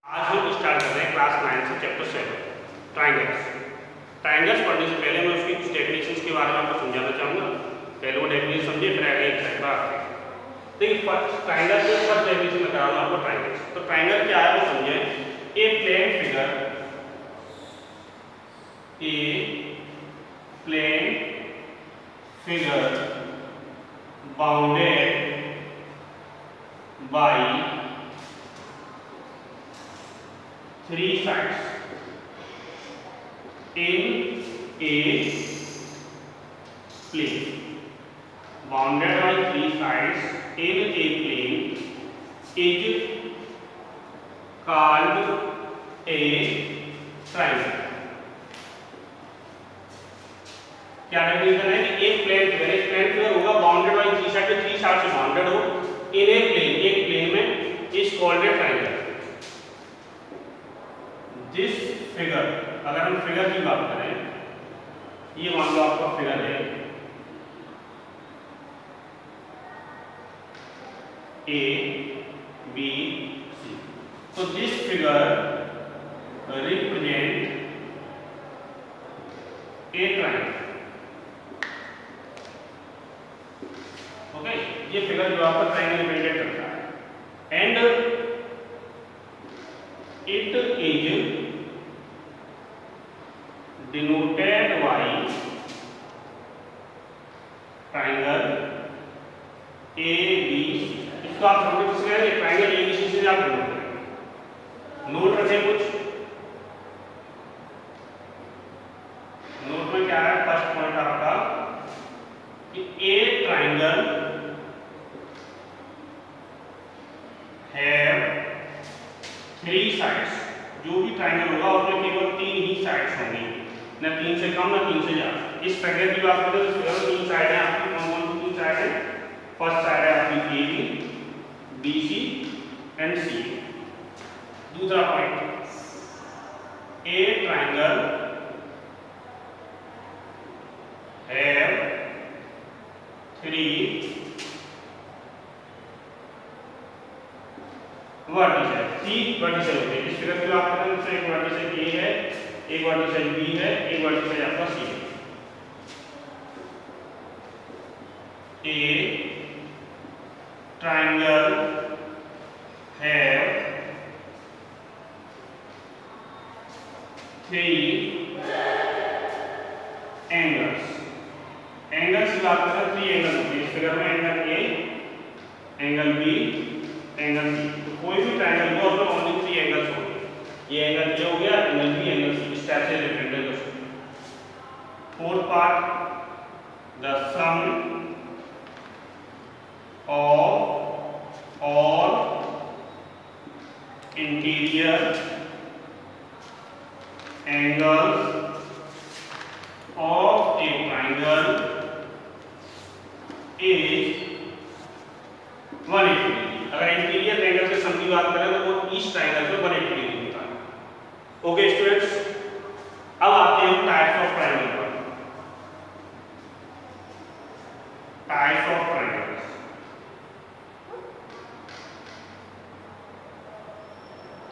आज हम स्टार्ट कर रहे हैं क्लास 9 से चैप्टर 7 ट्राइंगल्स। ट्राइंगल्स पढ़ने से पहले मैं उसकी कुछ डेफिनेशंस के बारे में आपको समझाना चाहूँगा। पहले वो डेफिनेशन समझिए, फिर आगे एक सेट बात करें। देखिए फर्स्ट ट्राइंगल के फर्स्ट डेफिनेशन में कराऊंगा आपको ट्राइंगल्स। तो ट्राइंगल क्या है वो समझें। A plane figure bounded by 3 sides in a plane, bounded by 3 sides in a plane is called a triangle। क्या डेफिनेशन है कि एक प्लेन फिगर होगा बाउंडेड बाई 3 साइड, 3 साइड से बाउंडेड हो इन ए प्लेन, एक प्लेन में is called a triangle. This figure, अगर हम फिगर की बात करें, ये मान लो आपका फिगर है ए बी सी। तो this figure represent a triangle. Okay, ये फिगर जो आपका ट्राइंगल रिप्रेजेंट करता है and it is denoted by triangle ABC। इसको आप समझ किससे करेंगे? ट्राइंगल ABC से आप नोट करेंगे। नोट रखें कुछ नोट में क्या है? फर्स्ट पॉइंट आपका कि ए ट्राइंगल हैव 3 साइड्स। जो भी ट्राइंगल होगा उसमें केवल 3 ही साइड्स होंगी, ना 3 से कम ना 3 से ज्यादा। इस फिगर की बात करें तो इस फिगर में 3 साइड है आपकी। कौन कौन सी 3 साइड है? फर्स्ट साइड है आपकी ए बी सी एंड सी। दूसरा point, A triangle have 3 vertices. 3 vertices होते हैं। इस फिगर की बात करें तो एक वर्टिसेस ए है, एक वर्टिसेस बी है, एक वर्टिसेस आपका सी है। ए ट्राइंगल हैव 3 एंगल्स। एंगल्स की बात करें 3 एंगल होते हैं इस फिगर में। Angle A, angle B, angle C. तो कोई भी ट्राइंगल हो उसमें ओनली 3 एंगल्स होंगे। ये एंगल ए हो गया, एंगल बी, एंगल सी। इस टाइप से रिप्रेजेंट कर सकते हैं। Fourth part, the sum of all interior angles of a triangle is 180 degree. अगर इंटीरियर एंगल के सम की बात करें तो वो इस ट्राइंगल पे 180 डिग्री होता है। ओके स्टूडेंट्स, अब आते हैं टाइप्स ऑफ ट्राइंगल पर। Types of triangles.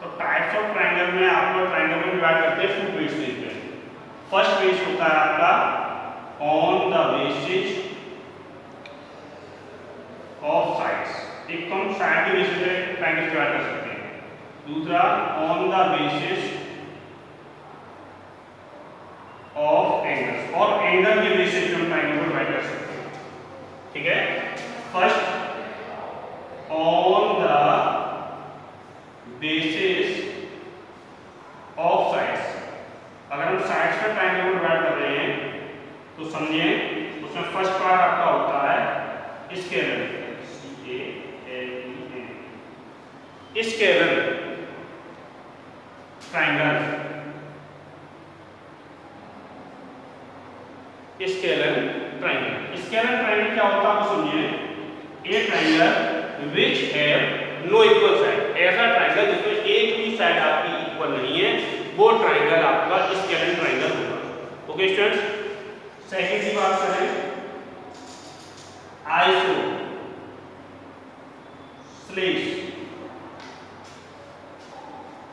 तो टाइप्स ऑफ ट्राइंगल में आपको ट्राइंगल में डिवाइड करते हैं 2 बेसिस पे। फर्स्ट बेस होता है आपका on the basis of sides. एक तो हम साइड के बेसिस पे ट्राइंगल डिवाइड कर सकते हैं। दूसरा on the basis of angles, और एंगल के बेसिस पे हम ट्राइंगल को डिवाइड कर सकते हैं। ठीक है, first on the basis of sides. अगर हम साइड्स पे ट्राइंगल को डिवाइड कर रहे हैं तो समझिए उसमें फर्स्ट पार्ट आपका होता है scalar. Scalar triangle, scalar triangle. Scalar triangle क्या होता है आपको समझिए। A triangle which have no equal side. ऐसा ट्राइंगल जिसमें एक भी साइड आपकी इक्वल नहीं है, वो ट्राइंगल आपका स्केलर ट्राइंगल होगा। ओके स्टूडेंट्स, सेकंड की बात करें isosceles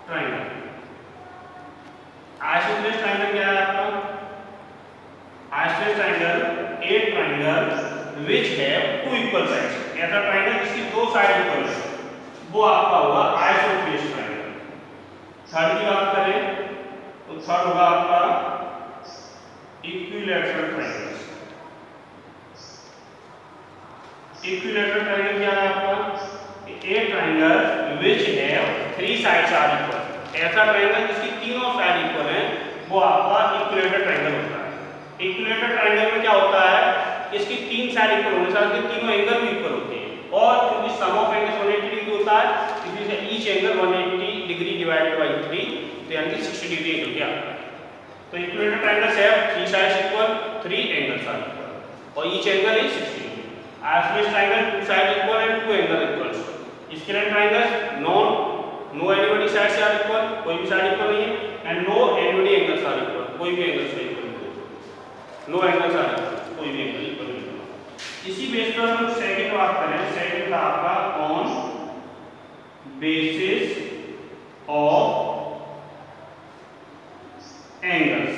triangle. Isosceles triangle क्या है आपका? Isosceles triangle a triangle which have two equal sides. ऐसा ट्राइंगल जिसकी दो साइड इक्वल है वो आपका होगा आइसोसेलेस ट्राइंगल। थर्ड की बात करें तो थर्ड होगा आपका इक्विलैटरल ट्राइंगल। इक्विलैटरल ट्राइंगल क्या है आपका? A triangle which have three sides are equal. ऐसा ट्राइंगल जिसकी तीनों साइड इक्वल हैं वो आपका इक्विलैटरल ट्राइंगल होता है। इक्विलैटरल ट्राइंगल में क्या होता है? इसकी तीन साइड इक्वल होने से इसके तीनों एंगल भी इक्वल होते हैं और क्योंकि सम ऑफ एंगल्स 180 डिग्री होता है इसलिए each angle 180 degree divided by 3 तो यानी कि 60 डिग्री एंगल क्या आता है। तो equilateral triangles have three sides equal, three angles are equal और each angle is 60 degree. Isosceles triangle two side equal and two angle equal. Scalene triangles no anybody sides are equal, कोई भी side equal नहीं है and no anybody angles are equal, कोई भी angles नहीं equal, no angles are equal, कोई भी angle equal नहीं। इसी बेस पर हम सेकंड बात करें। सेकंड था आपका ऑन बेसिस ऑफ एंगल्स।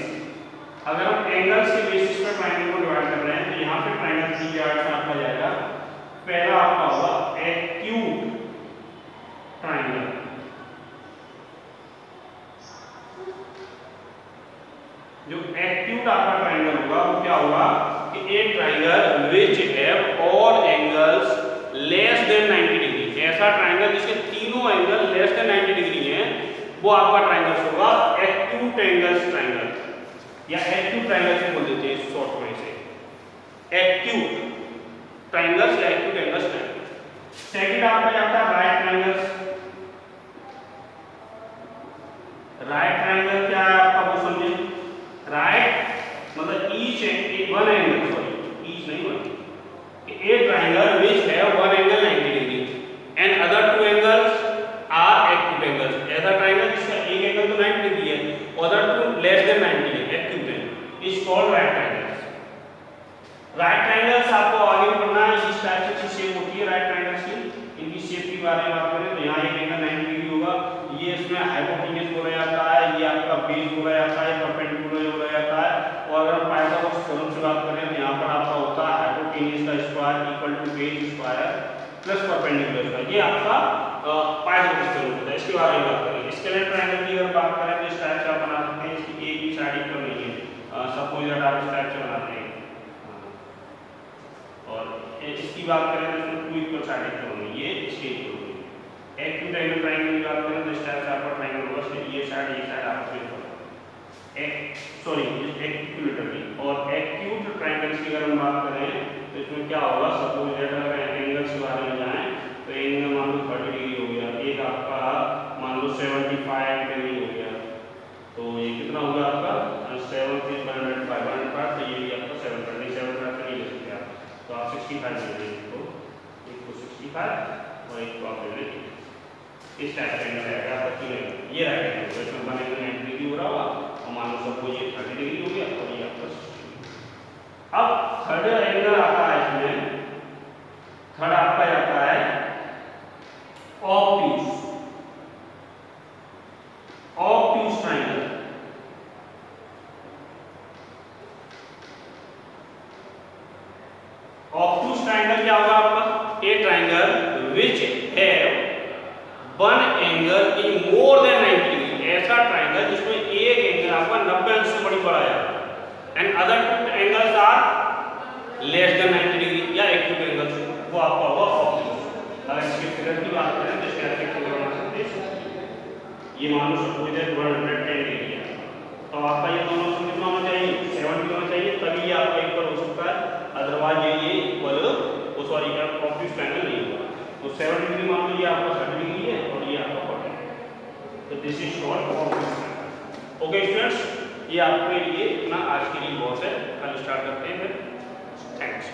अगर हम एंगल्स के बेसिस पर ट्राइंगल को डिवाइड कर रहे हैं तो यहाँ पे ट्राइंगल की चार्ट में आपका जाएगा। पहला आपका होगा एक्यूट ट्राइंगल। जो एक्यूट आपका ट्राइंगल होगा वो क्या होगा कि ए triangle which have all angles less than 90 degree. ऐसा ट्राइंगल जिसके तीनों एंगल लेस देन 90 डिग्री हैं वो आपका ट्राइंगल होगा एक्यूट एंगल्स ट्राइंगल या एक्यूट ट्राइंगल से बोल देते हैं शॉर्ट में से एक्यूट ट्राइंगल्स या एक्यूट एंगल्स ट्राइंगल। सेकंड आपका जाता है राइट ट्राइंगल्स। राइट ट्राइंगल क्या है आपका वो समझे। राइट मतलब each one angle, sorry each नहीं one, a triangle which have one angle 90 degree and other two angles are acute angles. ऐसा ट्राइंगल जिसका एक एंगल तो 90 डिग्री है और अदर टू लेस देन 90 है एक्यूट है, is called right triangles. Right triangles आपको आगे पढ़ना है। इस टाइप से शेप होती है राइट ट्राइंगल्स की। इनकी शेप के बारे में बात करें तो यहाँ एक एंगल 90 डिग्री होगा, ये इसमें हाइपोटेन्यूज बोला जाता है, ये आपका बेस बोला जाता है, परपेंडिकुलर बोला जाता है। और अगर पाइथागोरस थ्योरम से बात करें तो यहाँ पर आपका होता है हाइपोटेन्यूज का square equal to base square plus perpendicular square. ये आपका पाइथागोरस थ्योरम होता है। इसके बारे में बात करें। स्केलर ट्राइंगल की अगर बात करें तो इस टाइप से आप बना सकते हैं। इसकी एक भी साइड इक्वल नहीं है, सपोज दैट आप इस टाइप से बनाते हैं। और इसकी बात करें तो इसमें टू इक्वल साइड इक्वल होंगे, ये इसके इक्वल होंगे। एक्यूट एंगल ट्राइंगल की बात करें तो इस टाइप से आपका ट्राइंगल होगा, ये साइड आपस में इक्वल इक्विलैटरली। और एक्यूट ट्राइंगल्स की अगर हम बात करें तो इसमें क्या होगा, सपोज दैट अगर एंगल्स के बारे में जाएं तो एंगल मान लो 30 डिग्री हो गया, एक आपका मान लो 75 डिग्री हो गया, तो ये कितना होगा आपका 7 + 105 तो ये भी आपका 725 नहीं ले सकते आप, तो आप 65 ले लेंगे। तो एक को 65 और एक को आप ले लेंगे। इस टाइप का एंगल आएगा आपका तीन एंगल। ये राइट एंगल तो इसमें बनेगा 90 डिग्री हो रहा होगा और मान लो सबको ये 30 डिग्री हो गया और ये आपका 60 डिग्री। अब थर्ड एंगल आता है इसमें, थर्ड आपका आता है obtuse. Obtuse triangle. Obtuse triangle क्या होगा आपका? A triangle which have one angle in more than 90 degree. ऐसा ट्राइंगल जिसमें एक एंगल आपका 90 अंश से बड़ी बड़ा है and other two angles are less than 90 degree या एक्यूट एंगल्स, वो आपका होगा ऑब्ट्यूज। अगर इसके फिगर की बात करें तो इसके ऐसे फिगर बना सकते हैं। ये मान लो सपोज दैट 110 डिग्री है तो आपका ये दोनों से कितना होना चाहिए, 70 होना चाहिए, तभी ये आपका इक्वल हो सकता है। अदरवाइज ये इक्वल सॉरी ऑब्ट्यूज ट्राइंगल नहीं होगा। तो 70 डिग्री मान लो ये आपका 30 डिग्री है और ये आपका 40 है, तो this is called obtuse triangle. Okay students, ये आपके लिए इतना आज के लिए बहुत है। कल स्टार्ट करते हैं फिर। थैंक्स।